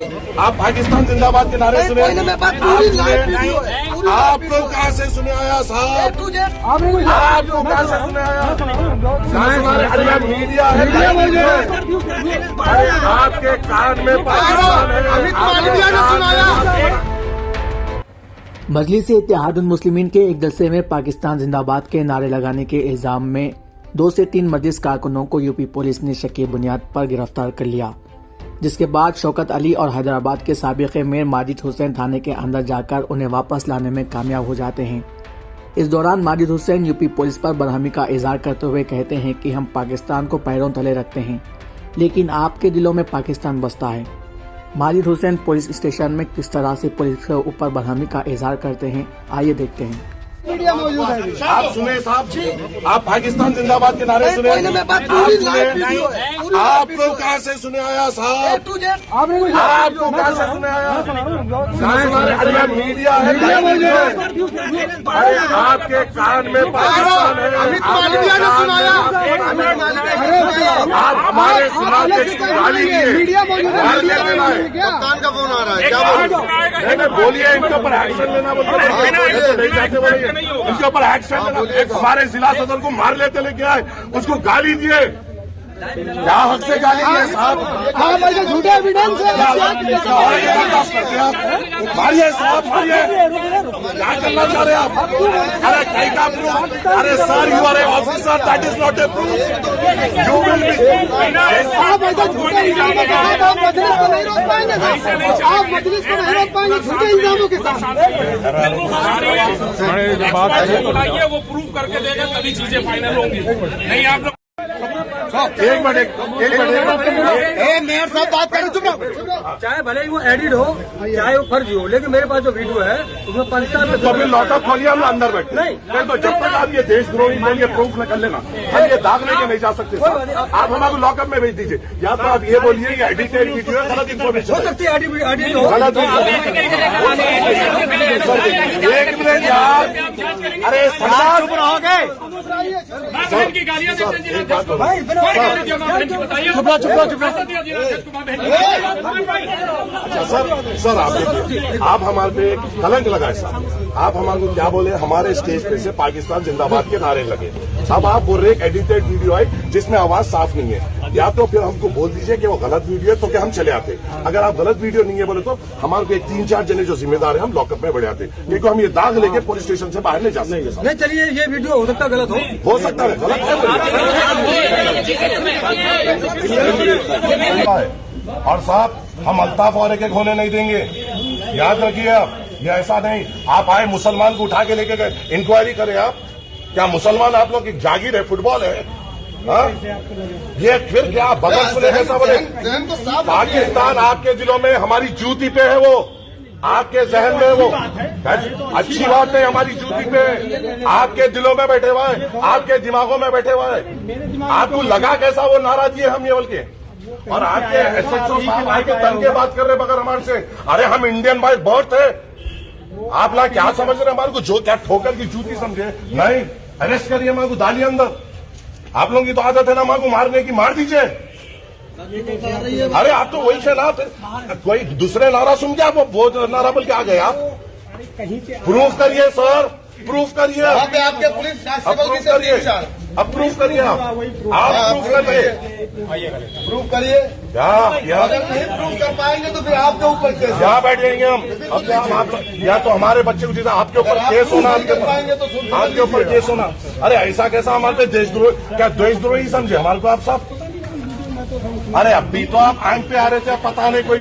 आप पाकिस्तान जिंदाबाद के नारे सुने, आपको कहाँ से सुने आया साहब? आपको कहाँ से सुने आया? हमारे मीडिया है, आपके कान में पाकिस्तान है। मजलिस इत्तेहादुल मुस्लिमीन के एक जलसे में पाकिस्तान जिंदाबाद के नारे लगाने के इल्जाम में 2 से 3 मजलिस कारकुनों को यूपी पुलिस ने शक बुनियाद पर गिरफ्तार कर लिया, जिसके बाद शौकत अली और हैदराबाद के साबिक़ मेयर माजिद हुसैन थाने के अंदर जाकर उन्हें वापस लाने में कामयाब हो जाते हैं। इस दौरान माजिद हुसैन यूपी पुलिस पर बरहमी का इजहार करते हुए कहते हैं कि हम पाकिस्तान को पैरों तले रखते हैं, लेकिन आपके दिलों में पाकिस्तान बसता है। माजिद हुसैन पुलिस स्टेशन में किस तरह से पुलिस के ऊपर बरहमी का इजहार करते हैं, आइए देखते हैं। मीडिया मौजूद है। आप सुने साहब, आप पाकिस्तान जिंदाबाद के नारे सुने, आपको कहाँ से सुने आया साहब? आपको कहाँ से सुने आया? हमारे मीडिया है, आपके कान में पाकिस्तान है। आप हमारे समाज के गाली मीडिया मौजूद है। कान का फोन आ रहा है, क्या बोलिए? बोलिए, इनके ऊपर एक्शन लेना बोलते नहीं जाते, बोलिए इसके ऊपर एक्शन लेना। हमारे जिला सदर को मार लेते लेके आए, उसको गाली दिए, क्या हक से गाली दिए साहब? झूठे एविडेंस है। मारिए साहब, मारिए, क्या करना चाह रहे हैं आप? अरे कहीं का प्रूफ? अरे sir, you are a officer, that is not a proof. You will be. आप झूठे इल्जामों के साथ आप मजलिस को नहीं रोक पाएंगे। आप मजलिस को नहीं रोक पाएंगे झूठे इल्जामों के साथ। बुलाइए, वो प्रूफ करके देगा, तभी चीजें फाइनल होंगी। नहीं आप एक मिनट मेयर साहब बात करें, चुप रहो। चाहे भले ही वो एडिट हो, चाहे वो फर्जी हो, लेकिन मेरे पास जो वीडियो है उसमें पाकिस्तान में तो अभी लॉकअप खोलिए, हम अंदर बैठे नहीं तो जब तक आप ये देशद्रोही लोग ये प्रूफ न कर लेना, हम ये दाग लेके नहीं जा सकते। आप हमारे लॉकअप में भेज दीजिए, या तो आप ये बोलिए ये एडिटेड वीडियो है, गलत इन्फॉर्मेशन हो सकती है एडिट हो, गलत। एक मिनट यार, अरे चुप रहोगे की गालियां देते हैं भाई। सर आप देखिए, आप हमारे पे कलंक लगाए साहब, आप हमारे को क्या बोले? हमारे स्टेज पे से पाकिस्तान जिंदाबाद के नारे लगे। अब आप बोल रहे एक एडिटेड वीडियो आई जिसमें आवाज साफ नहीं है, या तो फिर हमको बोल दीजिए कि वो गलत वीडियो है, तो क्या हम चले आते? अगर आप गलत वीडियो नहीं है बोले तो हमारे को 3-4 जने जो जिम्मेदार है हम लॉकअप में बढ़े आते, क्योंकि हम ये दाग लेके पुलिस स्टेशन से बाहर नहीं जा सकते। नहीं, चलिए ये वीडियो हो सकता गलत हो सकता है गलत है। और साहब, हम अल्ताफ और के खोने नहीं देंगे, याद रखिए आप। ये ऐसा नहीं आप आए मुसलमान को उठा के लेके गए, इंक्वायरी करें आप। क्या मुसलमान आप लोग की जागीर है, फुटबॉल है? हाँ? ये फिर क्या बगल सुने ऐसा बोले? पाकिस्तान आपके दिलों में, हमारी जूती पे है वो, आपके जहन में वो अच्छी बात नहीं, हमारी जूती पे आपके दिलों में बैठे हुआ है, आपके दिमागों में बैठे हुआ है। आपको लगा कैसा वो नारा दिए हम ये बोल के? और आपके SHO साहब आके तन के बात कर रहे बगैर हमारे से। अरे हम इंडियन बाय बर्थ है, आप लोग क्या समझ रहे हमारे को? जो क्या ठोकर की जूती समझे? नहीं, अरेस्ट करिए हमारे को, डालिए अंदर। आप लोगों की तो आदत है ना हमारे को मारने की, मार दीजिए। अरे आप तो वही थे ना, कोई दूसरे नारा सुन के आप वो नारा बोल के आ गए आप। प्रूफ करिए सर, प्रूफ करिए, आपके पुलिस अप्रूव करिए, अप्रूव करिए, आप प्रूफ करिए, प्रूफ करिए। अगर नहीं प्रूफ कर पाएंगे तो फिर आपके ऊपर केस। यहाँ बैठ जाएंगे हम। अब आप या तो हमारे बच्चे को जीता, आपके ऊपर केस होना, आपके ऊपर केस होना। अरे ऐसा कैसा हमारे पे देशद्रोह? क्या देशद्रोही समझे हमारे को आप साहब? अरे अभी तो आप आंख पे आ रहे थे, पता नहीं कोई